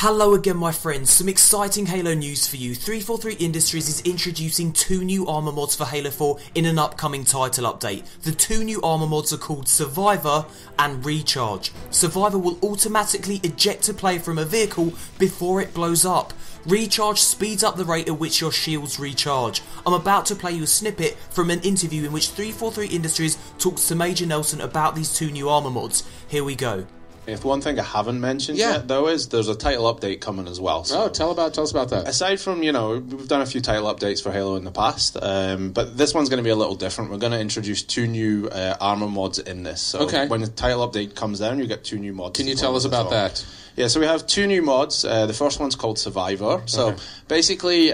Hello again my friends, some exciting Halo news for you. 343 Industries is introducing 2 new armor mods for Halo 4 in an upcoming title update. The 2 new armor mods are called Survivor and Recharge. Survivor will automatically eject a player from a vehicle before it blows up. Recharge speeds up the rate at which your shields recharge. I'm about to play you a snippet from an interview in which 343 Industries talks to Major Nelson about these 2 new armor mods. Here we go. If one thing I haven't mentioned yet, though, is there's a title update coming as well. So tell us about that. Aside from, we've done a few title updates for Halo in the past, but this one's going to be a little different. We're going to introduce 2 new armor mods in this. So when the title update comes down, you get 2 new mods. Can you tell us about that? Yeah, so we have 2 new mods. The first one's called Survivor. So basically,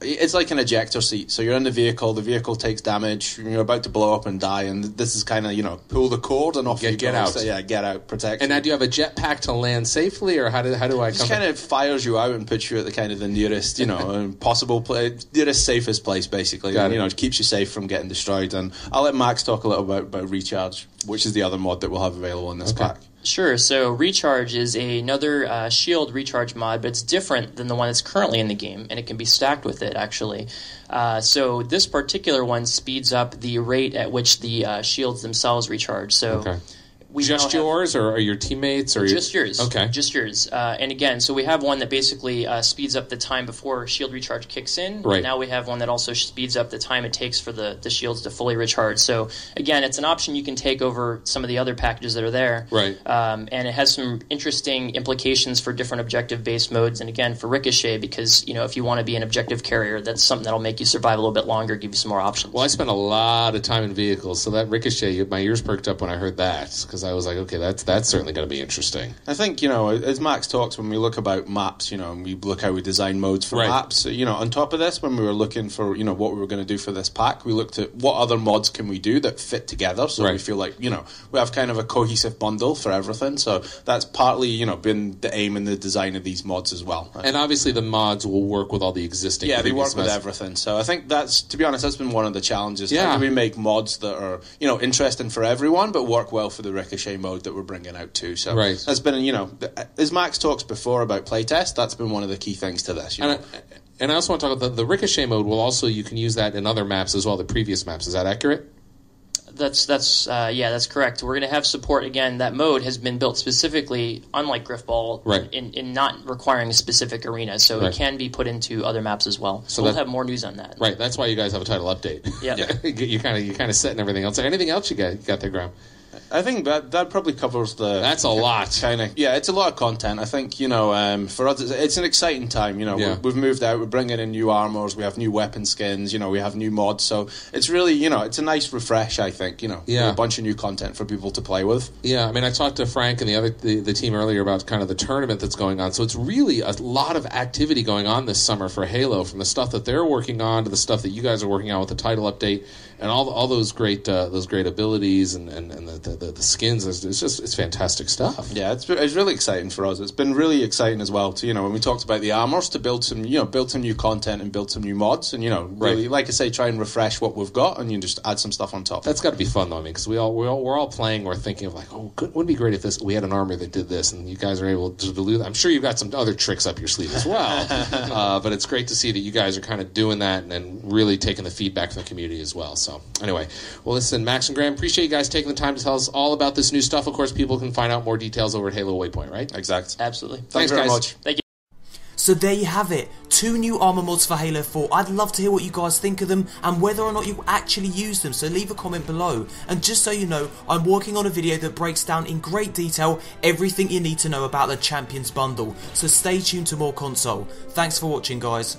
it's like an ejector seat. So you're in the vehicle takes damage, you're about to blow up and die, and this is kind of, pull the cord and off you go. Get out. So, get out, protect. And now do you have a jetpack to land safely, or how do I come? It kind of fires you out and puts you at the nearest, possible place, nearest safest place, basically. And, it keeps you safe from getting destroyed. And I'll let Max talk a little bit about Recharge, which is the other mod that we'll have available in this pack. Sure, so Recharge is another shield recharge mod, but it's different than the one that's currently in the game, and it can be stacked with it, actually. So this particular one speeds up the rate at which the shields themselves recharge. So just yours, or are your teammates? Or just yours. Okay. Just yours. And again, so we have one that basically speeds up the time before shield recharge kicks in. Right. And now we have one that also speeds up the time it takes for the shields to fully recharge. So again, it's an option you can take over some of the other packages that are there. Right. And it has some interesting implications for different objective-based modes. And again, for Ricochet, because if you want to be an objective carrier, that's something that'll make you survive a little bit longer, give you some more options. Well, I spent a lot of time in vehicles, so that Ricochet, my ears perked up when I heard that, because I was like, okay, that's certainly going to be interesting. I think, as Max talks, when we look about maps, and we look how we design modes for maps, on top of this, when we were looking for, what we were going to do for this pack, we looked at what other mods can we do that fit together, so we feel like, we have kind of a cohesive bundle for everything, so that's partly, been the aim in the design of these mods as well. And obviously the mods will work with all the existing they work with everything, so I think to be honest, that's been one of the challenges. How do we make mods that are, interesting for everyone, but work well for the Ricochet mode that we're bringing out too. So that's been, as Max talks before about playtest, that's been one of the key things to this. And I also want to talk about the Ricochet mode. Will also, you can use that in other maps as well, the previous maps. Is that accurate? That's correct. We're going to have support again. That mode has been built specifically, unlike Griffball, in not requiring a specific arena, so it can be put into other maps as well. So we'll have more news on that. Right. That's why you guys have a title update. You're kind of setting everything else. Anything else you got there, Graham? I think that probably covers the... That's a lot. It's a lot of content. I think, for us, it's an exciting time. We've moved out, we're bringing in new armors, we have new weapon skins, we have new mods, so it's really, it's a nice refresh, I think, a bunch of new content for people to play with. Yeah, I mean, I talked to Frank and the team earlier about kind of the tournament that's going on, so it's really a lot of activity going on this summer for Halo, from the stuff that they're working on to the stuff that you guys are working on with the title update, and all those great abilities and the skins. It's fantastic stuff. Yeah, it's really exciting for us. It's been really exciting as well to when we talked about the armors, to build some new content and build some new mods, and really, like I say, try and refresh what we've got and just add some stuff on top. That's got to be fun though. I mean, because we're all playing, we're thinking of like, wouldn't it be great if we had an armor that did this, and you guys are able to do that. I'm sure you've got some other tricks up your sleeve as well. But it's great to see that you guys are kind of doing that and really taking the feedback from the community as well. So anyway, well, listen, Max and Graham, appreciate you guys taking the time to tell us all about this new stuff. Of course, people can find out more details over at Halo Waypoint, right? Exactly. Absolutely. Thanks very much. Thank you. So there you have it, 2 new armor mods for Halo 4. I'd love to hear what you guys think of them and whether or not you actually use them, so leave a comment below. And just so you know, I'm working on a video that breaks down in great detail everything you need to know about the Champions bundle, so stay tuned to more console. Thanks for watching, guys.